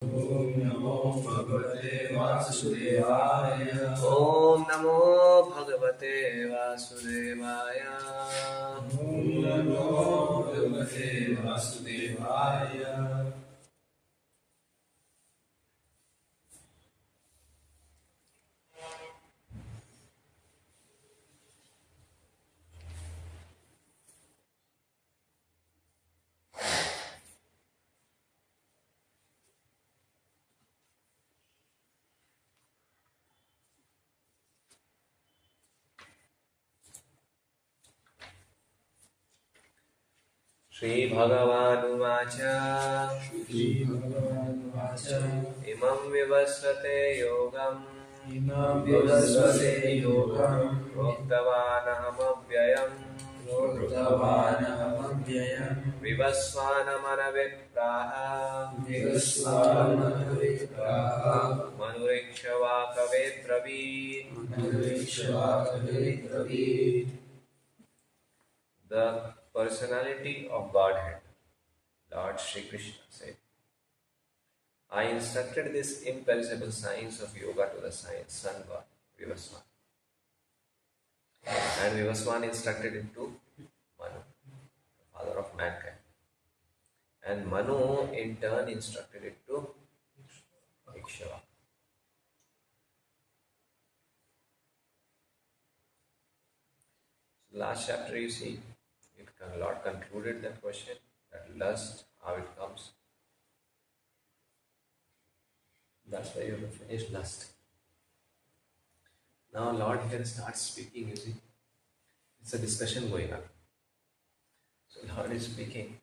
Om Namo Bhagavate Vasudevaya. Om Namo Bhagavate Vasudevaya. Om Namo Bhagavate Vasudevaya. Shri Bhagavanuvacha. Shri Bhagavanuvacha. Imam vivasvate yogam. Imam vivasvate yogam. Proktavanahamavyayam. Proktavanahamavyayam. Vivasvanamanavipraha. Vivasvanamanavipraha. Manurikshava Bravid. Manurikshava. The personality of Godhead, Lord Shri Krishna said, I instructed this imperishable science of yoga to the sun god, Vivasvan. And Vivasvan instructed it to Manu, the father of mankind. And Manu in turn instructed it to Ikshava. So last chapter you see, Lord concluded that question, that lust, how it comes. That's why you have to finish lust. Now Lord here starts speaking, you see. It's a discussion going on. So Lord is speaking.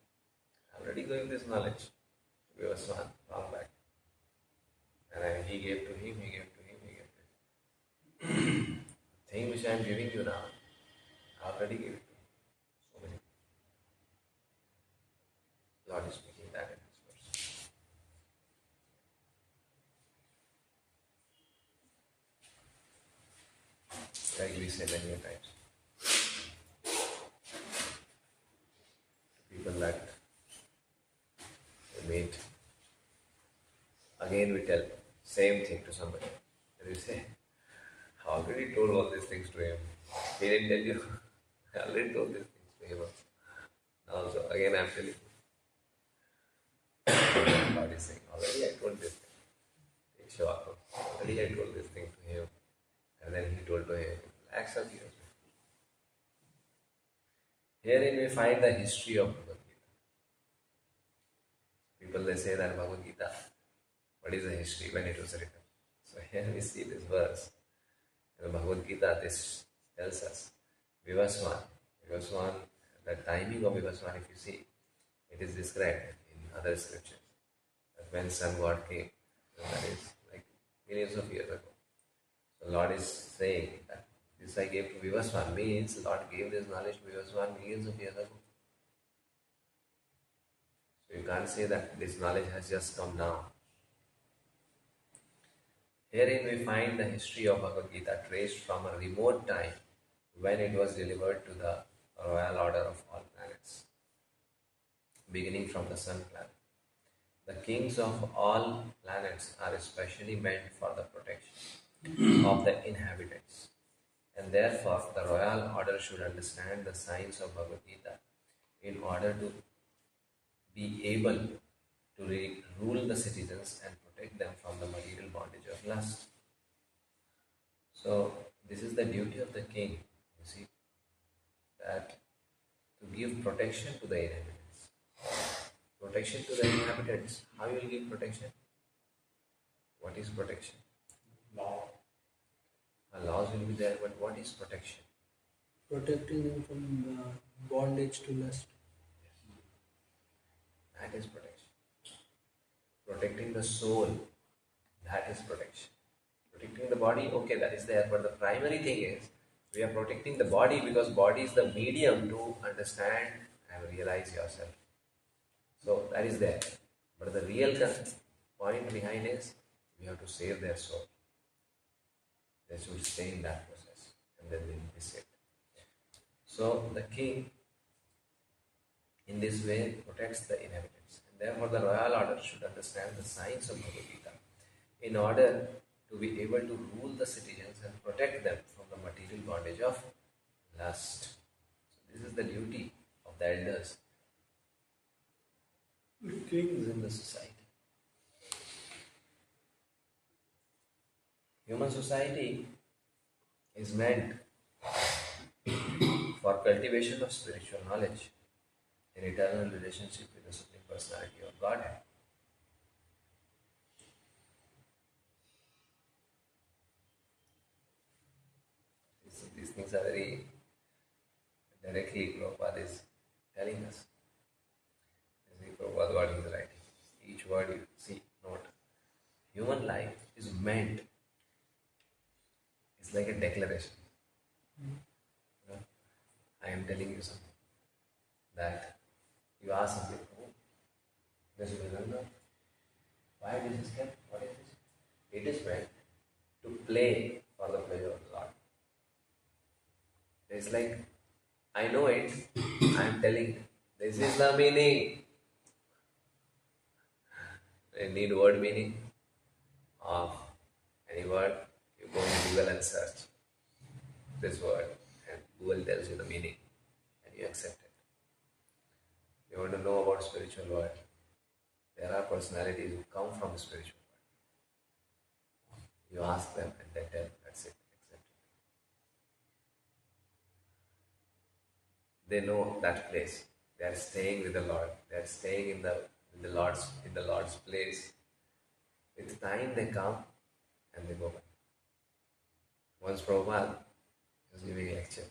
I'm already giving this knowledge to Vivasvan long back. And he gave to him, he gave to him, he gave to him. The thing which I am giving you now, I already gave it to you. So many. Lord is speaking that in this verse. Like we said many times. People that we meet, again we tell same thing to somebody. And we say, I already told all these things to him. He didn't tell you. I already told these things to him. Also, again I am telling you. God is saying, already I told this thing. Already I told this thing to him. And then he told to him, relax up here. Herein we find the history of Bhagavad Gita. People they say that Bhagavad Gita, what is the history when it was written? So here we see this verse. In the Bhagavad Gita, this tells us Vivasvan, the timing of Vivasvan, if you see, it is described in other scriptures. That when sun god came, that is like millions of years ago. So Lord is saying that this I gave to Vivasvan means Lord gave this knowledge to Vivasvan millions of years ago. So you can't say that this knowledge has just come now. Herein we find the history of Bhagavad Gita traced from a remote time when it was delivered to the royal order of all planets, beginning from the sun planet. The kings of all planets are especially meant for the protection of the inhabitants, and therefore the royal order should understand the science of Bhagavad Gita in order to be able to rule the citizens and protect them from the material bondage of lust. So this is the duty of the king, you see, that to give protection to the inhabitants. Protection to the inhabitants. How you will give protection? What is protection? Law. Laws will be there, but what is protection? Protecting them from bondage to lust. That is protection. Protecting the soul, that is protection. Protecting the body, okay, that is there, but the primary thing is we are protecting the body because body is the medium to understand and realize yourself. So that is there. But the real point behind is we have to save their soul. They should stay in that process and then they will be saved. So the king in this way protects the inhabitants. And Therefore, the royal order should understand the science of Bhagavad Gita in order to be able to rule the citizens and protect them from the material bondage of lust. So this is the duty of the elders, the kings in the society. Human society is meant for cultivation of spiritual knowledge in eternal relationship with the Supreme Personality of Godhead. These things are very directly Prabhupada is telling us. Prabhupada what he is writing. Each word you see, note. Human life is meant. It's like a declaration. You know, I am telling you something. That you ask something. Oh, does you remember? Why this is kept? What is this? It is meant to play for the pleasure of the Lord. It's like, I know it, I am telling you. This is the meaning. You need word meaning of any word, you go to Google and search this word, and Google tells you the meaning, and you accept it. You want to know about spiritual world. There are personalities who come from the spiritual world. You ask them and they tell, that's it, accept it. They know that place. They are staying with the Lord. They are staying in the Lord's place. With time they come and they go back. Once Prabhupada was giving a lecture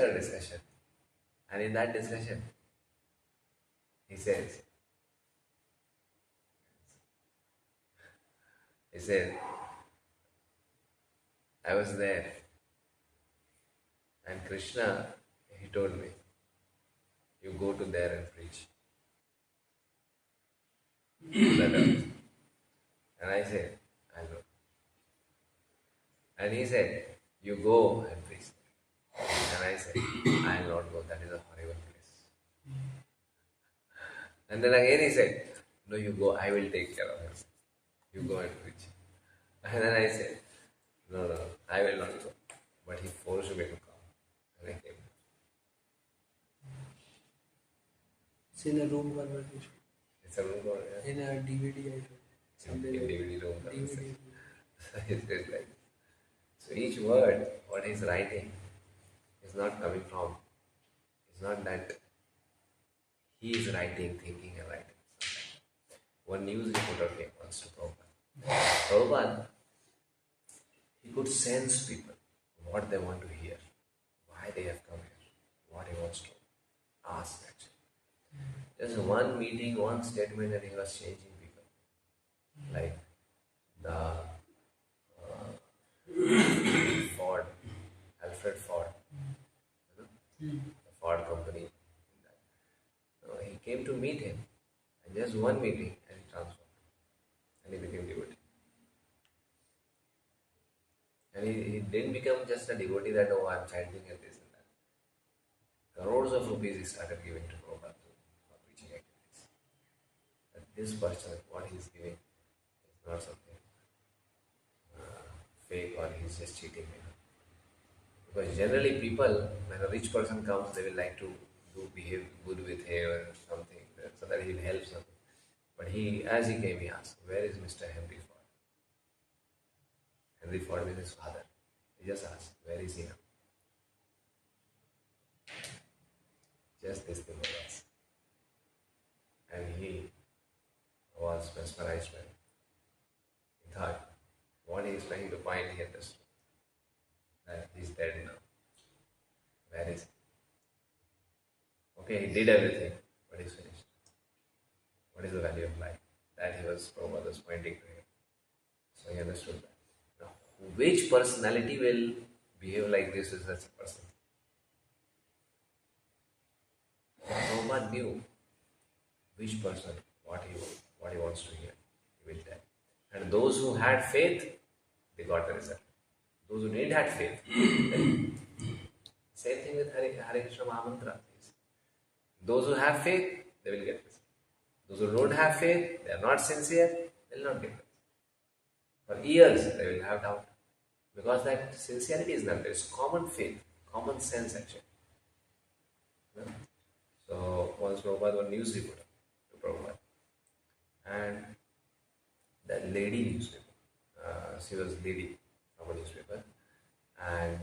or discussion, and in that discussion he says, I was there and Krishna, he told me, you go to there and preach. That earth. And I said, I know. And he said, you go and preach. And I said, I will not go, that is a horrible place. And then again he said, no, you go, I will take care of it. You go and preach. And then I said, no, I will not go. But he forced me to come. And I came. It's in a room conversation. It's a room or In a DVD I heard. in DVD room. DVD. It's like, so each word, what he's writing, is not coming from, it's not that he is writing, thinking and writing. One news reporter came once to Prabhupada. Prabhupada, he could sense people, what they want to hear, why they have come here, what he wants to ask actually. Just one meeting, one statement, and he was changing people. Like the Alfred Ford, the Ford company. He came to meet him, and just one meeting, and he transformed, and he became devotee. And he didn't become just a devotee that, oh, I'm chanting and this and that. Crores of rupees he started giving to Prabhupada for preaching activities. But this person, what he is giving, is not something fake or he's just cheating. Because generally people, when a rich person comes, they will like to behave good with him or something, so that he'll help something. But as he came, he asked, where is Mr. Henry Ford? Henry Ford is his father. He just asked, where is he now? Just this thing was asked. And he was mesmerized by it. He thought, what he is trying to find, he understood. That he's dead now. Where is he? Okay, he did everything, but he's finished. What is the value of life? That Prabhupada was pointing to him. So he understood that. Now, which personality will behave like this with such a person? Prabhupada knew which person, what he wants to hear. He will tell. And those who had faith, they got the result. Those who didn't have faith, same thing with Hare Krishna Mahamantra. Those who have faith, they will get this. Those who don't have faith, they are not sincere, they will not get this. For years, they will have doubt. Because that sincerity is not there. It's common faith, common sense actually. No? So once Prabhupada was news reporter to Prabhupada. And that lady newspaper, she was lady from a newspaper. And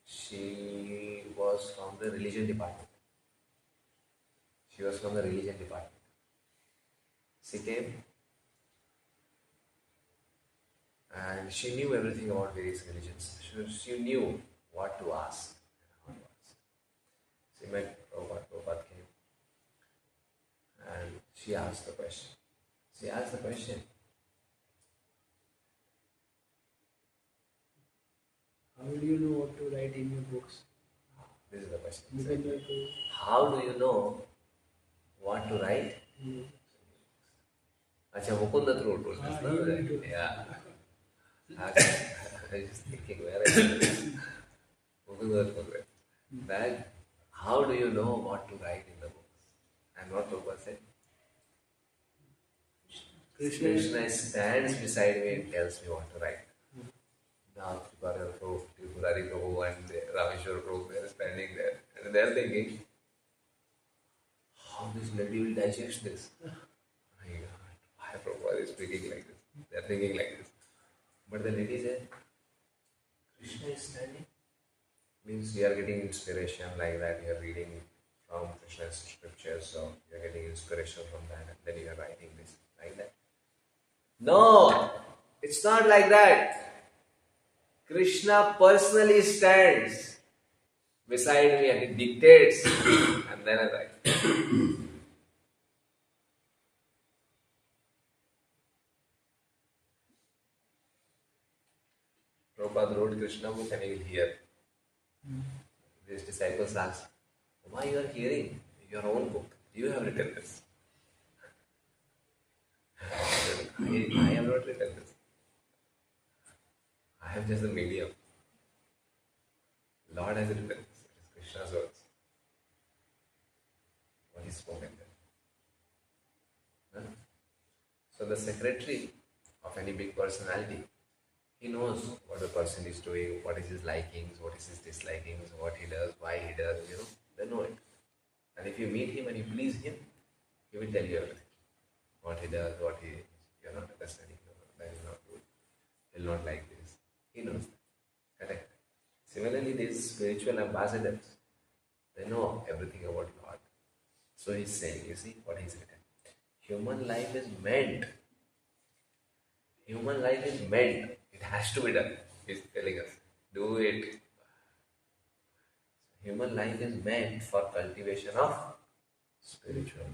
she was from the religion department. She was from the religion department. She came and she knew everything about various religions. She knew what to ask and how to ask. She met Prabhupada. Prabhupada came and she asked the question. She asked the question, How do you know what to write in your books? this is the question. You can write How do you know what to write? Acha, Mukunda through told this, no? Yeah. I was just thinking, where I Mukunda told that. How do you know what to write in the books? And what Prabhupada said? Krishna stands beside me and tells me what to write. Now Tripurari Prabhu and Rameshwar Prabhu, they are standing there and they are thinking, how this lady will digest this? Oh my God, why Prabhupada is speaking like this? They are thinking like this. But the lady said, Krishna is standing. Means you are getting inspiration like that, you are reading from Krishna's scriptures, so you are getting inspiration from that and then you are writing this like that. No, it's not like that. Krishna personally stands beside me and he dictates and then I write. Prabhupada wrote Krishna book and he will hear. His disciples asked, why you are hearing your own book? You have written this. I have not written this. I am just a medium. Lord has written this. It is Krishna's words. What is spoken there. Huh? So the secretary of any big personality, he knows what the person is doing, what is his likings, what is his dislikings, what he does, why he does, they know it. And if you meet him and you please him, he will tell you everything. What he does, what you're not understanding, that is not good. He'll not like this. He knows that. Correct. Similarly, these spiritual ambassadors, they know everything about God. So he's saying, you see what he's written. Human life is meant. Human life is meant. It has to be done. He's telling us, do it. Human life is meant for cultivation of spiritual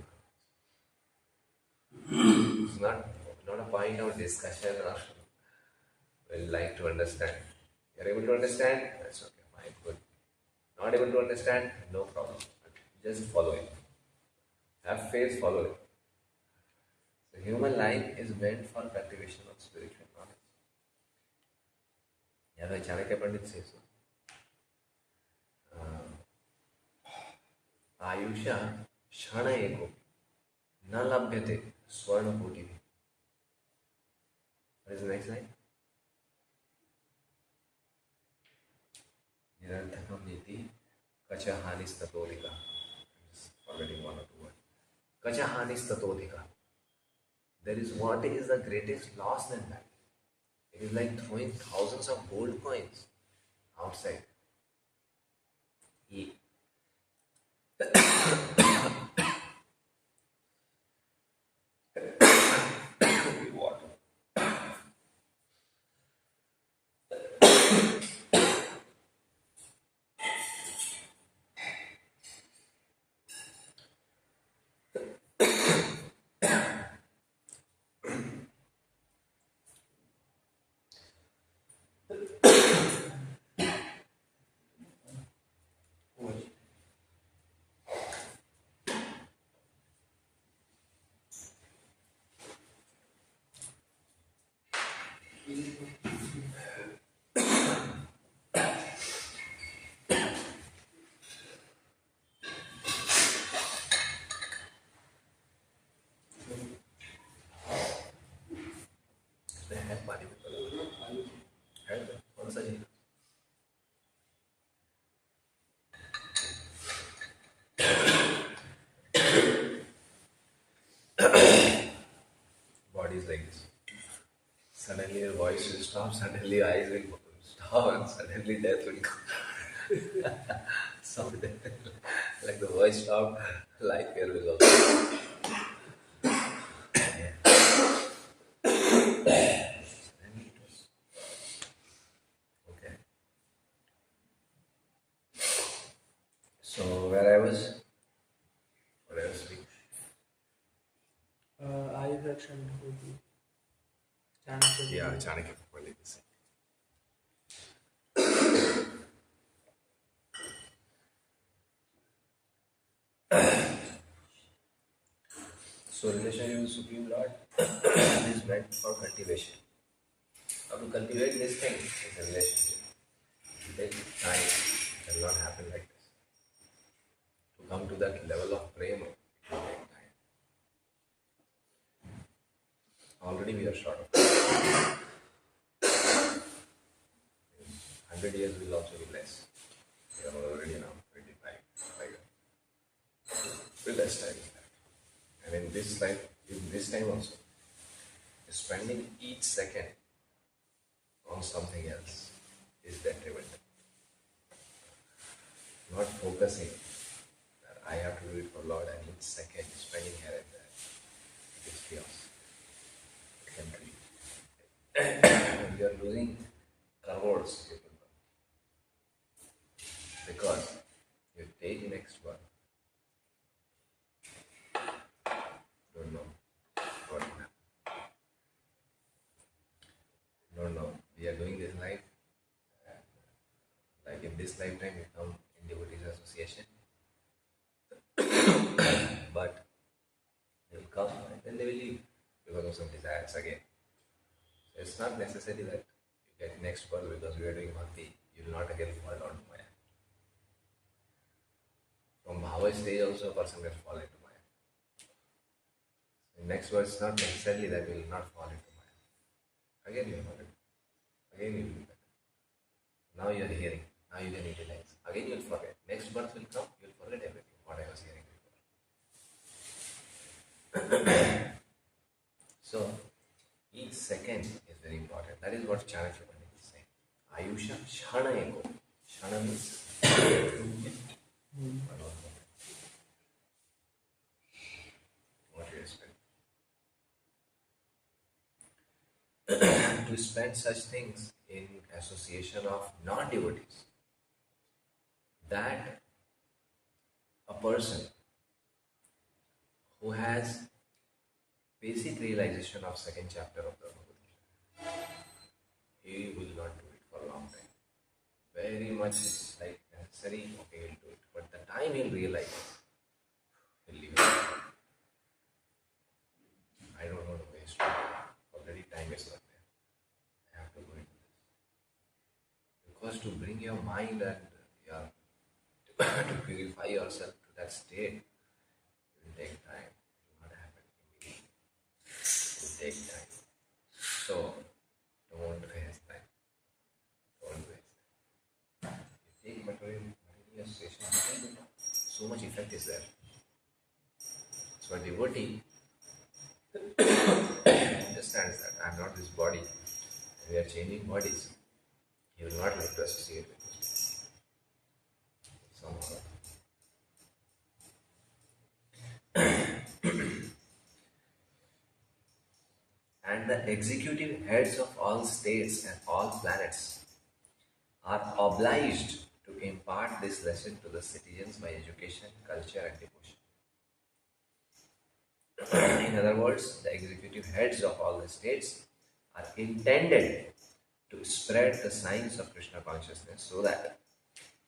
knowledge. It's not a point of discussion or we'll like to understand. You're able to understand? That's okay, fine, good. Not able to understand? No problem. Just follow it. Have faith, follow it. So human life is meant for cultivation of spiritual knowledge. Yeah, Chanakya Pandit says so. Ayusha क्षण एको न लभ्यते स्वर्ण कोटि में. What is the next line? निरर्थकम नीति कचा हानिस्ततोधिका. I'm just forgetting one or two words. Kacha हानिस्ततोधिका. There is what is the greatest loss than that? It is like throwing thousands of gold coins outside. Water. है पानी में है कौन सा चाहिए body is like this. Suddenly your voice will stop, suddenly your eyes will stop, and suddenly death will come. Something like the voice stopped, life here will also. Suddenly it was okay. So where I was, what I was speaking. Ayurveda and Hobi. Chanakya. Yeah, Chanakya properly this. So relationship with Supreme Lord is meant for cultivation. How to cultivate this thing is a relationship. It takes time. It will not happen like this. To come to that level of prema, it will take time. Already we are short of time. 100 years will also be less. We are already now 25. Like that. With less time. And in this life, in this time also, spending each second on something else is detrimental. Not focusing that I have to do it for Lord and each second spending here and there. It is chaos. It can be. You are losing crores because you take next one. Don't know what will happen. Don't know. We are doing this life. Like in this lifetime, we come in devotees association. But they will come and then they will leave because of some desires again. So it's not necessary that you get next birth because we are doing bhakti. You will not again fall down to Maya. From Bhava stage also a person will fall into Maya. The next birth is not necessarily that you will not fall into Maya. Again you will fall into. Again you will do that. Now you are hearing. Now you can utilize. Again you will forget. Next birth will come, you will forget everything, what I was hearing before. So, each second is very important. That is what Chanakya Pandit is saying. Ayusha Shana Eko. Shana means 2 minutes. What you expect? To spend such things in association of non-devotees, that a person who has basic realization of second chapter of the Bhagavad Gita, he will not do it for a long time. Very much it's like necessary, okay, he'll do it. But the time he'll realize, he'll leave it. I don't want to waste time. Already time is not there. I have to go into this. Because to bring your mind and to purify yourself to that state, it will take time. It will not happen immediately. It will take time. So, don't waste time. Don't waste time. You take material association, so much effect is there. So, a devotee understands that I am not this body. We are changing bodies. He will not like to associate with this somehow. And the executive heads of all states and all planets are obliged to impart this lesson to the citizens by education, culture, and devotion. In other words, the executive heads of all the states are intended to spread the science of Krishna consciousness so that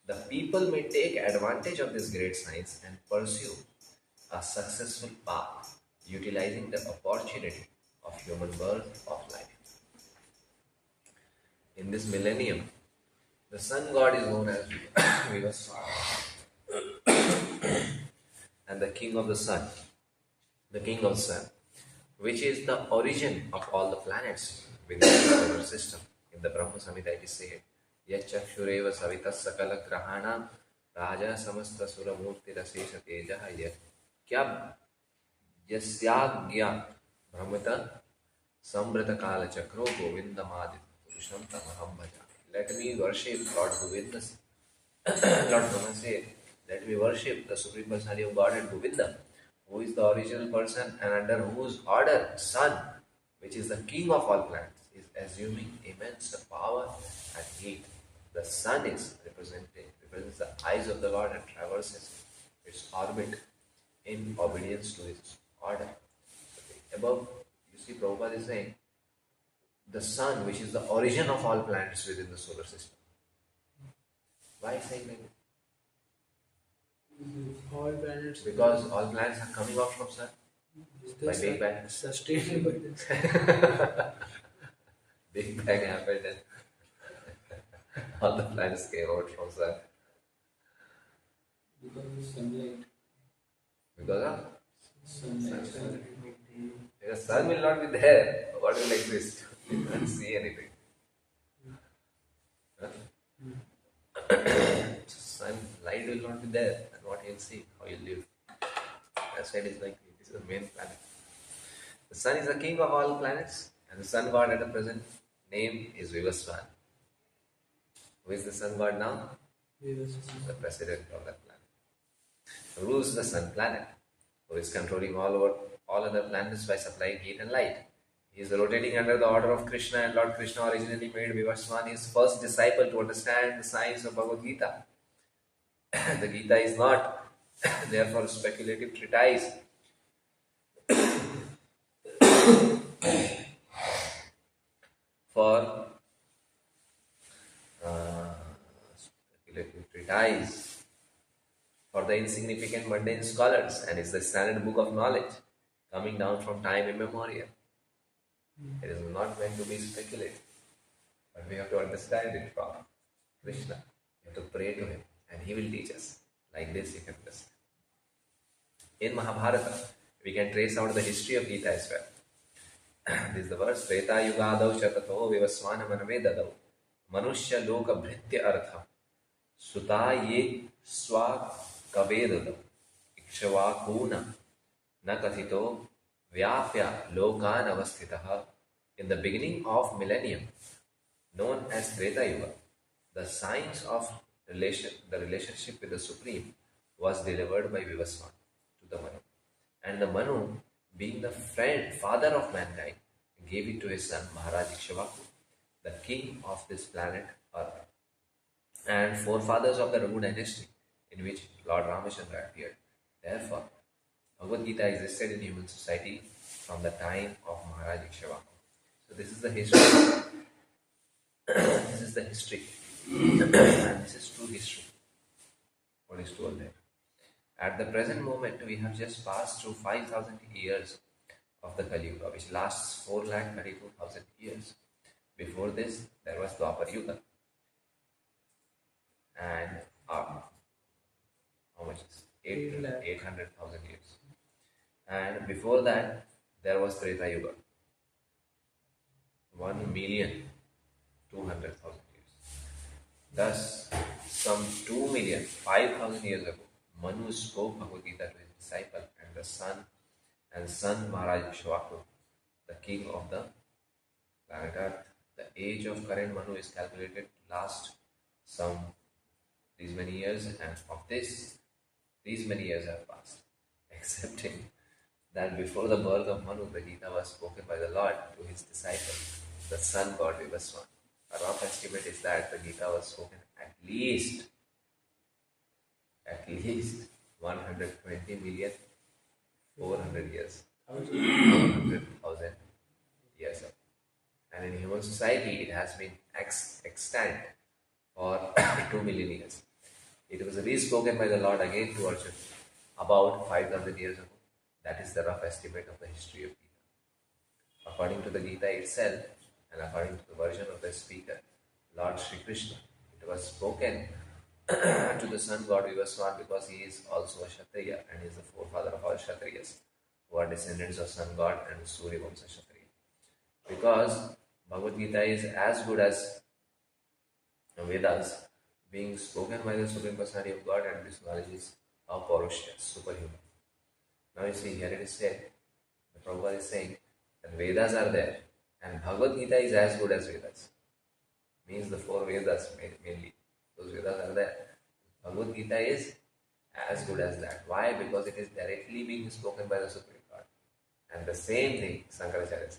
the people may take advantage of this great science and pursue a successful path, utilizing the opportunity of human birth of life. In this millennium, the sun god is known as Vivaswara, and the king of the sun, which is the origin of all the planets, within the solar system. In the Brahma Samhita it is said, Yachakshureva savitas sakala grahana raja samasta suramurti rasesha tejaha yakyab yasyagya brahmata sambrata kala chakro govindamadi purusham tamaham bhajami. Let me worship Lord Govinda. Lord Brahma said, let me worship the Supreme Personality of Godhead Govinda, who is the original person and under whose order sun, which is the king of all planets, is assuming immense power and heat. The sun is represents the eyes of the Lord and traverses its orbit in obedience to his order. Above, you see Prabhupada is saying, the sun, which is the origin of all planets within the solar system. Why is saying like that? All planets. Because all planets are coming out from sun by Big Bang. Sustained by this. Big Bang happened and all the planets came out from sun. Because of sunlight. Because of Sunlight. the sun will not be there. What will exist? You can't see anything. Huh? Sun light will not be there, and what you'll see, how you live. That's why it is like this is the main planet. The sun is the king of all planets, and the sun god at the present name is Vivaswan. Who is the sun god now? The president of that planet. Rules the sun planet, who is controlling all other planets by supplying heat and light. He is rotating under the order of Krishna, and Lord Krishna originally made Vivaswan his first disciple to understand the science of Bhagavad Gita. The Gita is not, therefore, a speculative treatise for the insignificant mundane scholars, and is the standard book of knowledge coming down from time immemorial. It is not meant to be speculative, but we have to understand it from Krishna. We have to pray to him, and he will teach us. Like this, you can understand. In Mahabharata, we can trace out the history of Gita as well. This is the verse: Treta Yugadau Chatato Vivaswana Manavedadau Manushya Loka Bhritya Artha Suta Ye Swa Kavedadau Ikshawakuna Nakathito Vyapya Lokan Avasthitaha. In the beginning of millennium, known as Treta Yuga, the science of the relationship with the Supreme was delivered by Vivaswan to the Manu. And the Manu, being the father of mankind, gave it to his son Maharaj Ikshavaku, the king of this planet Earth, and forefathers of the Raghu dynasty in which Lord Ramachandra appeared. Therefore, Bhagavad Gita existed in human society from the time of Maharaj Ikshavaku. So this is the history. This is the history. And this is true history. What is told there? At the present moment, we have just passed through 5,000 years of the Kali Yuga, which lasts 4,32,000 years. Before this, there was Dwapar Yuga. And how much is 800,000 years. And before that, there was Treta Yuga. 1,200,000 years. Thus, some 2,005,000 years ago, Manu spoke Bhagavad Gita to his disciple and the son Maharaj Ikshavaku, the king of the planet Earth. The age of current Manu is calculated to last these many years, and of this, these many years have passed, excepting that before the birth of Manu, the Gita was spoken by the Lord to his disciple, the sun god Vivaswan. A rough estimate is that the Gita was spoken at least 120,400,000 years. 400,000 years ago. And in human society, it has been extant for 2 million years. It was re-spoken by the Lord again to Arjuna about 5,000 years ago. That is the rough estimate of the history of Gita. According to the Gita itself, and according to the version of the speaker, Lord Sri Krishna, it was spoken to the sun god Vivaswan because he is also a Kshatriya and he is the forefather of all Kshatriyas, who are descendants of sun god and Surya Vamsa Kshatriya. Because Bhagavad Gita is as good as Vedas, being spoken by the Supreme Personality of God, and this knowledge is aparusha, superhuman. Now you see, here it is said, the Prabhupada is saying that Vedas are there, and Bhagavad Gita is as good as Vedas. Means the four Vedas mainly. Those Vedas are there. Bhagavad Gita is as good as that. Why? Because it is directly being spoken by the Supreme God. And the same thing Shankaracharya says.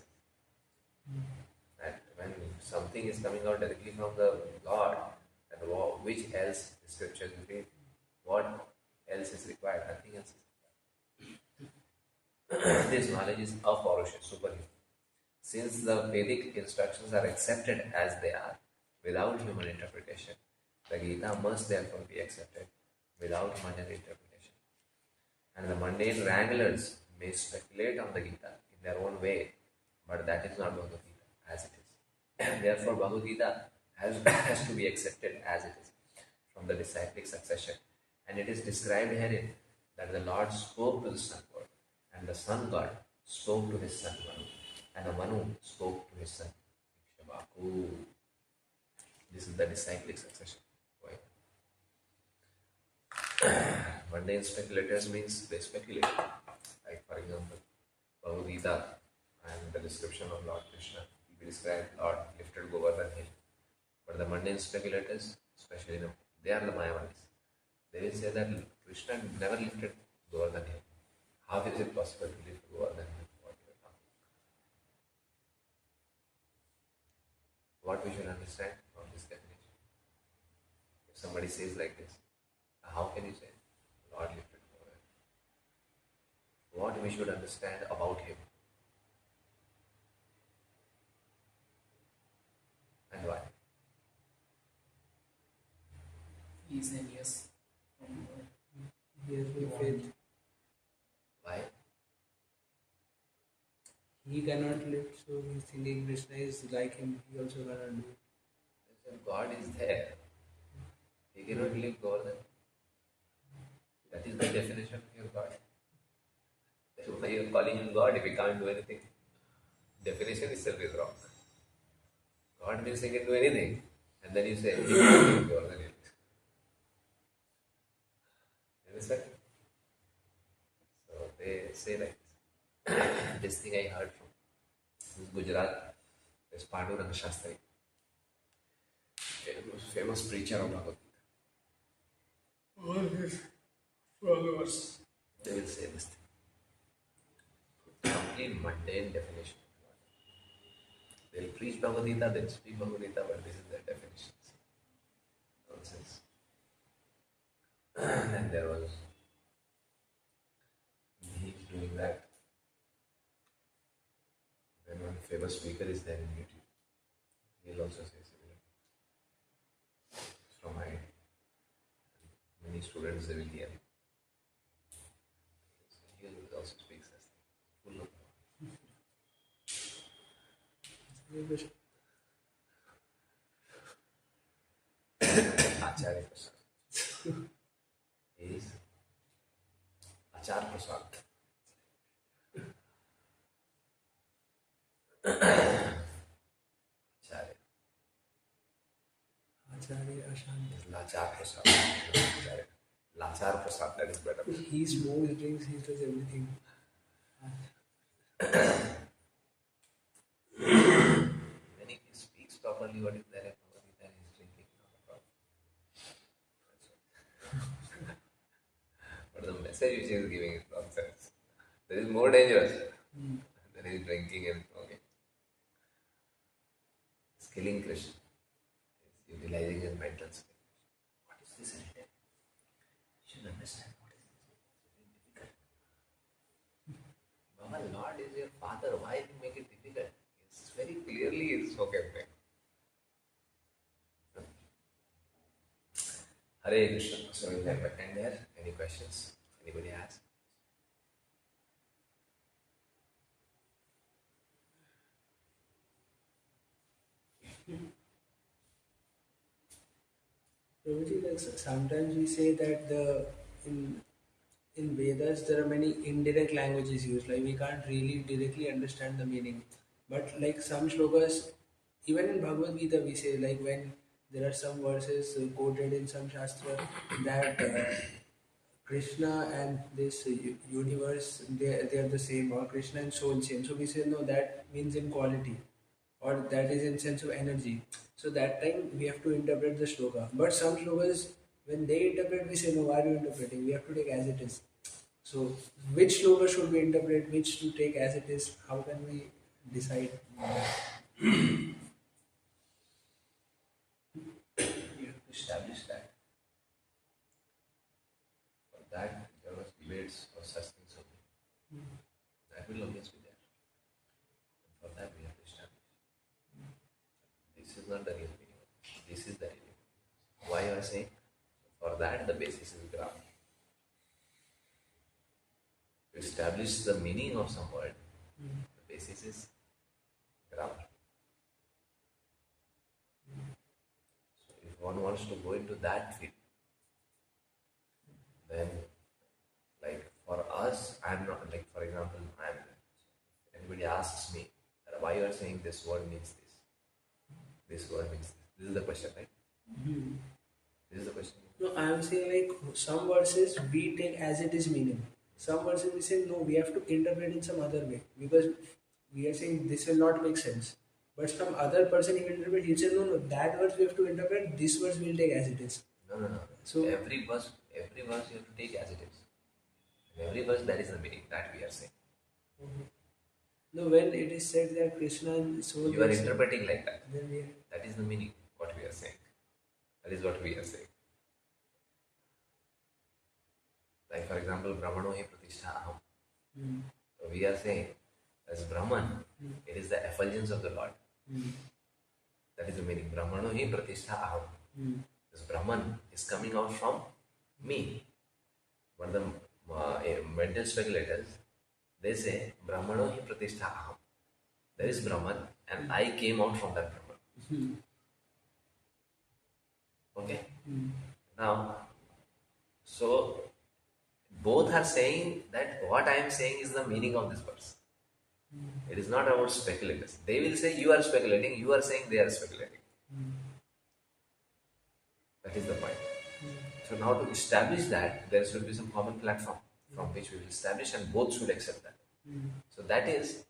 That when something is coming out directly from the Lord, and which else the scriptures reveal? What else is required? Nothing else is required. This knowledge is aparusha, superhuman. Since the Vedic instructions are accepted as they are, without human interpretation, the Gita must therefore be accepted without human interpretation. And the mundane wranglers may speculate on the Gita in their own way, but that is not Bhagavad Gita as it is. Therefore, Bhagavad Gita has to be accepted as it is from the disciplic succession. And it is described herein that the Lord spoke to the Sun God, and the Sun God spoke to his son Manu, and the Manu spoke to his son Ikshabaku. This is the disciplic succession. Mundane speculators means they speculate. Like, for example, Bhagavad Gita and the description of Lord Krishna will be described Lord lifted Govardhan hill. But the mundane speculators, especially they are the Mayavadis. They will say that Krishna never lifted Govardhan hill. How is it possible to lift Govardhan hill? What we should understand from this definition? If somebody says like this, how can you say Lord lifted Govardhan? What we should understand about him and why? He said yes from God. He has no faith. Why? He cannot live, so he's thinking Krishna is like him. He also cannot do it. If God is there, he cannot live Govardhan. That is the definition of your God. That's why you are calling him God if he can't do anything. Definition itself is wrong. God means he can do anything, and then you say he can't live Govardhan. Understand? So they say like this. This thing I heard from this Gujarat, this Panduranga Shastri, famous preacher of Bhagavad Gita. All his followers, they will say this thing. Complete mundane definition. They will preach Bhagavad Gita, they will speak Bhagavad Gita, but this is their definitions. Nonsense. And there was, he's doing that. When one famous speaker is there in YouTube, he'll also say similar. From my many students, they will hear. He will also speak such full of Acharya Prasad. He is Acharya Prasad. Acharya. Acharya Ashant. Lachar Prasad. Acharya. Lachar Prasad, that is better. He smokes, drinks, he does everything. When he speaks properly, what is there in Bhagavad Gita? He is drinking, not a problem. But the message which he is giving is nonsense. That is more dangerous than he is drinking and smoking. He is killing Krishna. He is utilizing his mental state. What is this written? You should understand what is this. It's very difficult. Baba, Lord is your father. Why do you make it difficult? It's very clearly it's spoken there. Hare Krishna. So we'll have a end there. Any questions? Anybody has? Prabhuji, like sometimes we say that in Vedas there are many indirect languages used. Like we can't really directly understand the meaning. But like some shlokas even in Bhagavad Gita, we say like when there are some verses quoted in some shastra that Krishna and this universe they are the same, or Krishna and soul same. So we say no, that means in quality, or that is in sense of energy. So that time we have to interpret the shloka. But some shlokas, when they interpret, we say no, why are you interpreting? We have to take as it is. So which shloka should we interpret? Which to take as it is? How can we decide? You have to establish that. For that, there was debates or such things only. That will always be there. And for that, we have to establish. This is not the real meaning of this. This is the real meaning. Why you are saying? For that, the basis is grammar. To establish the meaning of some word, the basis is grammar. So if one wants to go into that field, then like for us, I'm not like for example, anybody asks me that why you are saying this word means this word means this. This is the question, right? This is the question. No, I am saying like some verses we take as it is meaning. Some verses we say no, we have to interpret in some other way because we are saying this will not make sense. But some other person he will interpret, he'll say no, no, that verse we have to interpret, this verse we'll take as it is. No. So Every verse you have to take as it is. In every verse that is the meaning that we are saying. no, when it is said that Krishna and soul, You are interpreting like that. then we That is the meaning, what we are saying. That is what we are saying. Like for example, Brahmano hi pratishtha aham. So we are saying, as Brahman, it is the effulgence of the Lord. That is the meaning. Brahmano hi pratishtha aham. This Brahman is coming out from me. But the mental speculators, they say, Brahmano hi pratishtha aham. There is Brahman and I came out from that Brahman. Okay? Now, so both are saying that what I am saying is the meaning of this verse. It is not about speculators. They will say you are speculating, you are saying they are speculating. That is the point. So now to establish that, there should be some common platform from which we will establish and both should accept that. So that is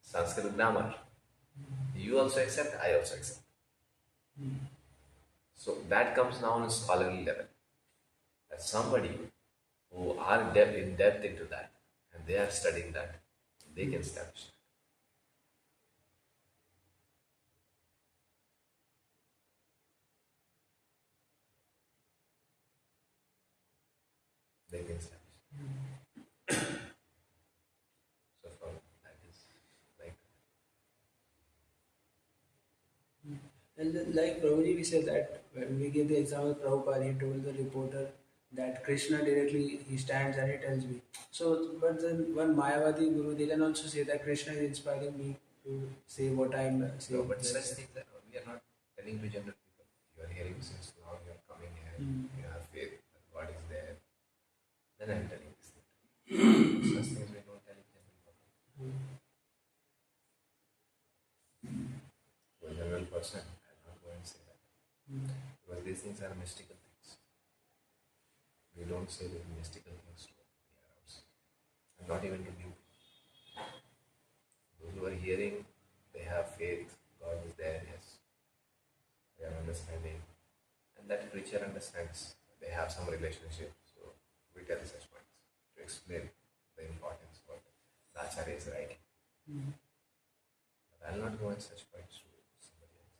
Sanskrit grammar. You also accept, I also accept. So that comes now on a scholarly level. That somebody who are in depth into that and they are studying that, they can establish that. They can establish. So from that is like And then, like Prabhuji, we said that when we give the example of Prabhupada, he told the reporter that Krishna directly he stands and he tells me. So, but then one Mayavadi Guru, they can also say that Krishna is inspiring me to say what I'm saying. no, but such things that we are not telling to general people. You are hearing since now, you are coming here, you have faith that God is there. Then I am telling this thing. Such things we don't tell in general public. To a general person, I will not go and say that. Because these things are mystical things. We don't say the mystical things to near outside. And not even to you. Those who are hearing, they have faith, God is there, yes. They are understanding. And that creature understands. They have some relationship. So we tell such points to explain the importance of what the Acharya is writing. But I will not go in such points to somebody else.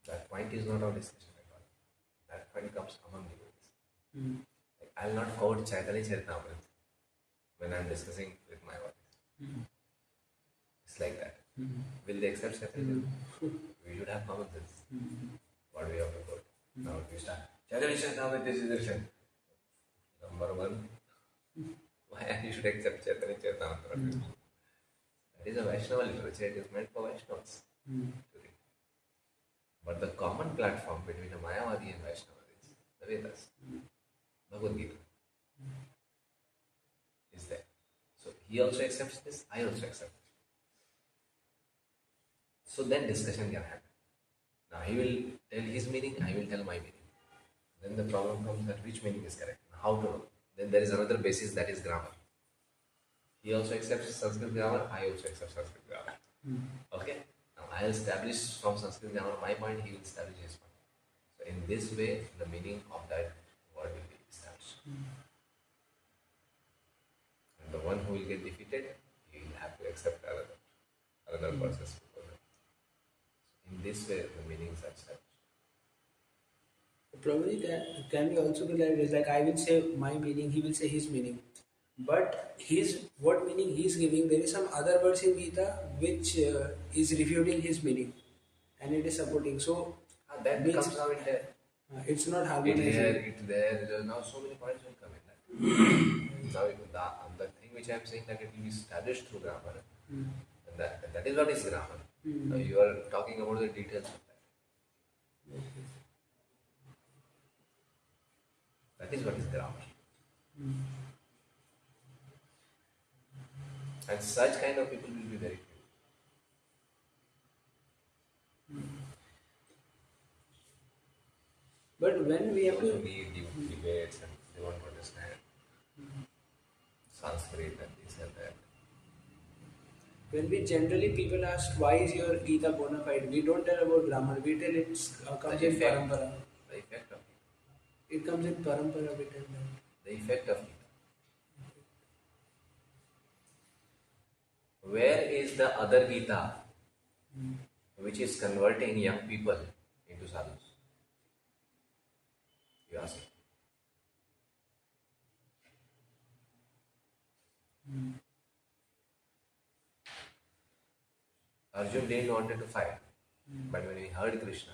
That point is not our discussion at all. That point comes among devotees. Like, I will not quote Chaitanya Charitamrita when I am discussing with my wife. It's like that. Will they accept Chaitanya Charitamrita? We should have common sense. What we have to quote. Now we start. Chaitanya Charitamrita is Darshan. Number one. Why you should accept Chaitanya Charitamrita? That is a Vaishnava literature. It is meant for Vaishnavas. But the common platform between a Mayavadi and Vaishnava is the Vedas, Bhagavad Gita. He also accepts this, I also accept it. So then discussion can happen. Now he will tell his meaning, I will tell my meaning. Then the problem comes that which meaning is correct, how to know. Then there is another basis, that is grammar. He also accepts Sanskrit grammar, I also accept Sanskrit grammar. Okay? Now I will establish from Sanskrit grammar my point, he will establish his point. So in this way, the meaning of that word will be established. And the one who will get defeated, he will have to accept another person's proposal. So in this way, the meanings are established. Probably that can be also be like this. Like I will say my meaning, he will say his meaning. But his what meaning he is giving, there is some other verse in Gita which is refuting his meaning, and it is supporting. So That means comes out in there. it's not It harmonizing. here, it there. Now so many points will come in that. Now the thing which I am saying that it will be established through grammar. And that is what is grammar. Now you are talking about the details of that. That is what is grammar. And such kind of people will be very few. But when we have Also to, need debates and they want to understand Sanskrit and this and that. when we generally people ask why is your Gita bona fide, we don't tell about grammar. We tell it's comes The in effect. parampara. The effect of it. It comes in parampara. We tell that. The effect of it. Where is the other Gita which is converting young people into sadhus? You ask. Arjun didn't wanted to fight, but when he heard Krishna,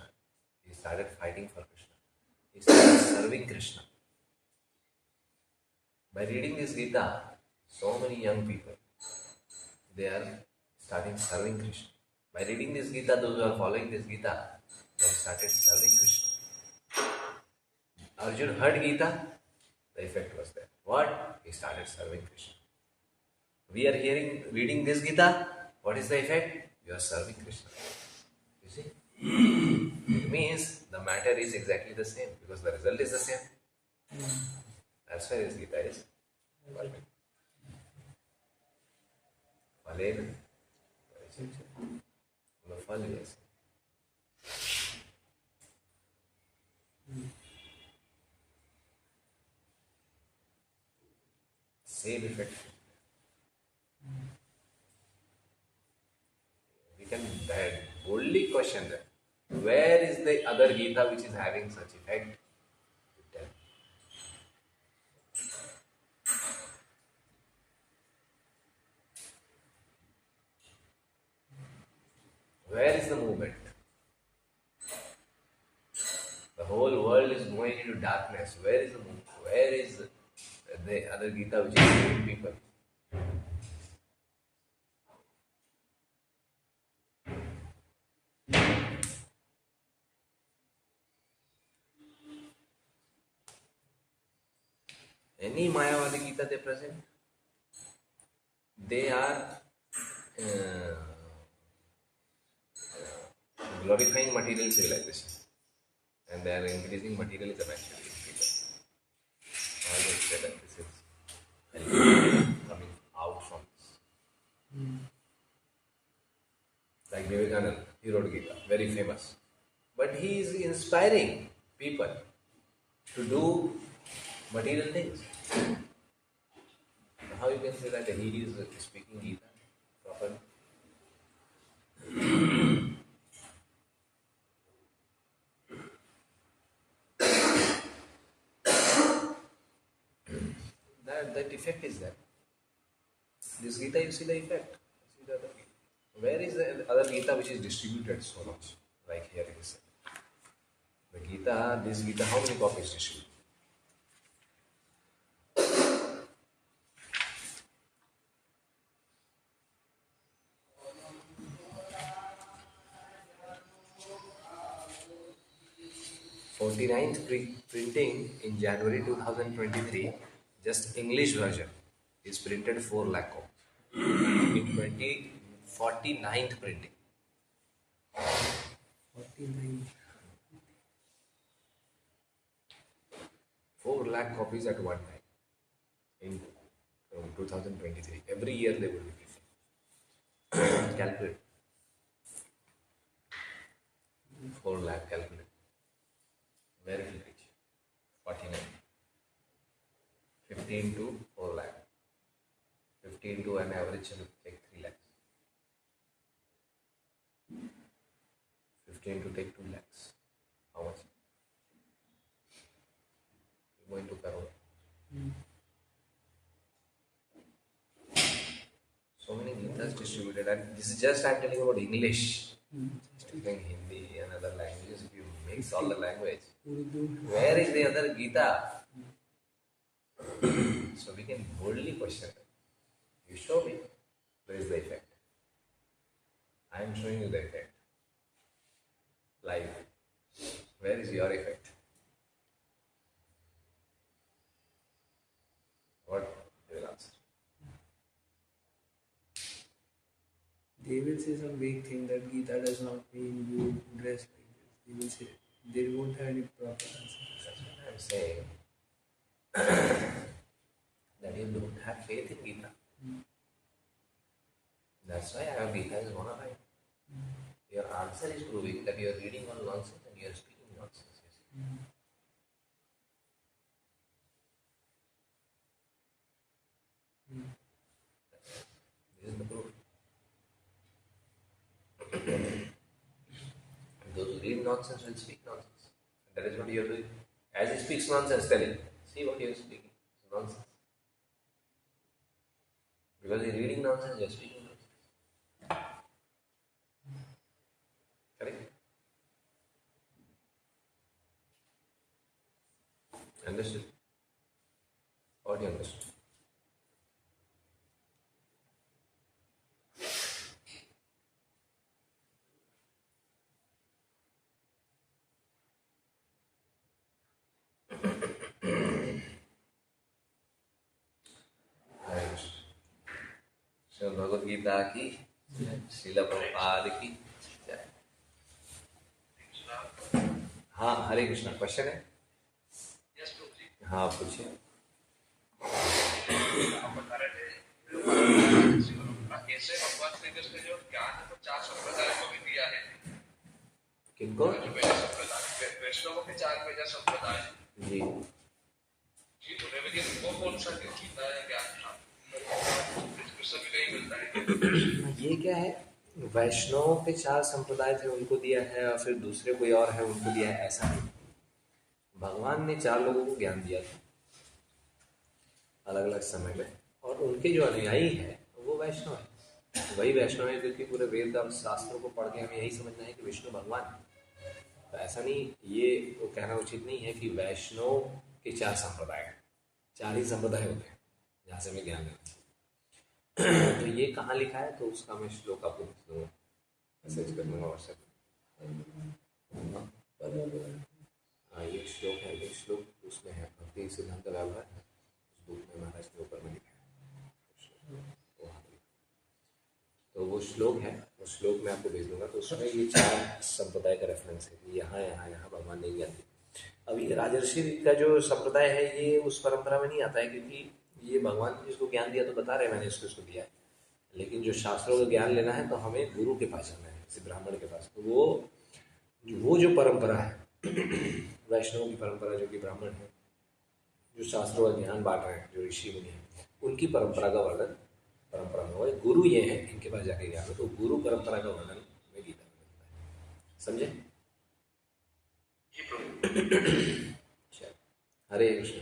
he started fighting for Krishna. He started serving Krishna. By reading this Gita, so many young people, they are starting serving Krishna. By reading this Gita, those who are following this Gita, they started serving Krishna. Arjun heard Gita, the effect was there. What? He started serving Krishna. We are reading this Gita, what is the effect? You are serving Krishna. You see? It means the matter is exactly the same because the result is the same. That's why this Gita is perfect. Falena. The fal is. Same effect. We can boldly question that. Where is the other Gita which is having such effect? Tell. Where is the movement? The whole world is going into darkness. Where is the movement? Where is the other Gita which is saving people? Any Mayavadi Gita they present, they are glorifying material civilization and they are increasing materialism actually in people. Always say that this is coming out from this. Like Vivekananda, he wrote Gita, very famous. But he is inspiring people to do material things. How you can say that he is speaking Gita properly? that effect is there. This Gita, you see the effect. You see the other Gita. Where is the other Gita which is distributed so much? Like here it is. The Gita, this Gita, how many copies distributed? Printing in January 2023, just English version is printed 4 lakh copies. in 49th printing. 49. 4 lakh copies at one time in 2023. Every year they will be printing. Calculate. 4 lakh, calculate. Where it will reach? 49. 15 to 4 lakh. 15 to an average of take 3 lakhs. 15 to take 2 lakhs. How much? Going to crore. So many Gitas distributed, and this is just I'm telling about English. Speaking Hindi and other languages, if you mix all the language, where is the other Gita? So we can boldly question it. You show me, where is the effect? I am showing you the effect. Live. Where is your effect? What you will answer? They will say some vague thing that Gita does not mean you dress like this. They will say, they won't have any proper answer. That's what I am saying. That you don't have faith in Gita. That's why our Gita is bona fide. Your answer is proving that you are reading all nonsense and you are speaking nonsense. This is the proof. Those who read nonsense will speak nonsense. And that is what you are doing. As he speaks nonsense, tell him, see what you are speaking. It's nonsense. Because he is reading nonsense, you are speaking nonsense. Correct? Understood? What you understood? Shrimad Bhagavad Gita की श्रील प्रभुपाद की जय। हाँ, हरे Krishna. Question है? हाँ, पूछिए। कैसे भगवान श्री कृष्ण जो ज्ञान को 4 संप्रदाय को भी दिया है? किनको? वैष्णवों के 4 मेजर संप्रदाय जी जी, उन्हें भी वो कौन सा गीता है ज्ञान था? सभी नहीं मिलता है। ये क्या है? वैष्णव के 4 संप्रदाय थे, उनको दिया है, और फिर दूसरे कोई और है उनको दिया है, ऐसा नहीं। भगवान ने 4 लोगों को ज्ञान दिया था अलग अलग समय में, और उनके जो अनुयायी है वो वैष्णव है। वही वैष्णव है क्योंकि पूरे वेद और शास्त्रों को पढ़ के हमें यही समझना है कि विष्णु भगवान है। तो ऐसा नहीं, ये तो कहना उचित नहीं है कि वैष्णव के 4 संप्रदाय हैं। 4 ही संप्रदाय होते हैं जहाँ से हमें ज्ञान लेना। तो ये कहाँ लिखा है? तो उसका मैं श्लोक आपको भेज दूँगा, मैसेज कर दूँगा व्हाट्सएप। हाँ, ये श्लोक है, ये श्लोक उसमें है, भक्ति सिद्धांत व्यवहार है, उस बुक में महाराज के ऊपर में लिखा है। तो वो श्लोक है, उस श्लोक में आपको भेज दूँगा। तो उसमें ये 4 संप्रदाय का रेफरेंस है कि यहाँ यहाँ यहाँ भगवान ने ज्ञान दिया। अभी राजर्षि का जो संप्रदाय है ये उस परंपरा में नहीं आता है, क्योंकि ये भगवान ने जिसको ज्ञान दिया तो बता रहे मैंने इसको दिया है। लेकिन जो शास्त्रों का ज्ञान लेना है तो हमें गुरु के पास जाना है, किसी ब्राह्मण के पास। तो वो जो परंपरा है वैष्णव की परंपरा, जो कि ब्राह्मण है, जो शास्त्रों का ज्ञान बांट रहे हैं, जो ऋषि मुनि हैं, उनकी परंपरा का वर्णन परंपरा में हुआ है। गुरु ये है, इनके पास जाके ज्ञान हो। तो गुरु परंपरा का वर्णन में गीता में मिलता है। समझे? हरे कृष्ण।